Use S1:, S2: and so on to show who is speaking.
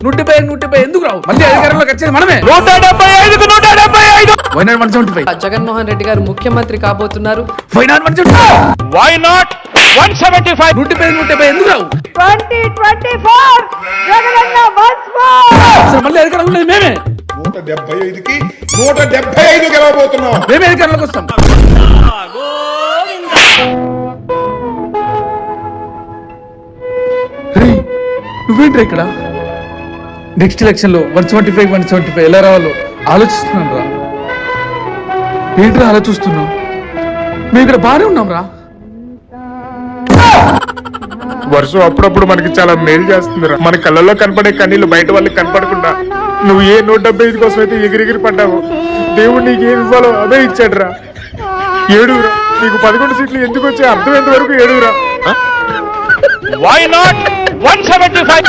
S1: 175 ఎందుకు రావు? మళ్ళీ అధికారంలోకి వచ్చేది మనమే.
S2: 175
S1: Why not 175?
S3: జగన్మోహన్ రెడ్డి గారు ముఖ్యమంత్రి కాబోతున్నారు.
S1: Why not 175?
S2: Why not 175?
S1: 175 ఎందుకు రావు?
S4: 2024 జగనన్న once more.
S1: అసలు మళ్ళీ అధికారంలో ఉండేది మేమే.
S5: 175కి 175 గెలవబోతున్నాం.
S1: మేమే అధికారంలోకి వస్తాం. నువ్వేంట్రా ఇక్కడ? నెక్స్ట్ ఎలక్షన్ లో 175 ఎలా రావాలో ఆలోచిస్తున్నాను రా. ఏంట్రా ఆలోచిస్తున్నావు? మేము ఇక్కడ బాగానే ఉన్నాం రా.
S6: వర్షం అప్పుడప్పుడు మనకి చాలా మేలు చేస్తుందిరా. మన కళ్ళల్లో కనపడే కన్నీళ్ళు బయట వాళ్ళకి కనపడకుండా నువ్వు ఏ 175 కోసం అయితే ఎగిరెగిరి పడ్డావు, దేవుడు నీకు ఏమి ఇవ్వాలో అదే ఇచ్చాడు రా. ఏడుగురా, నీకు 11 సీట్లు ఎందుకు వచ్చే అర్థమైనంత వరకు ఏడుగురా.
S2: Why not 175?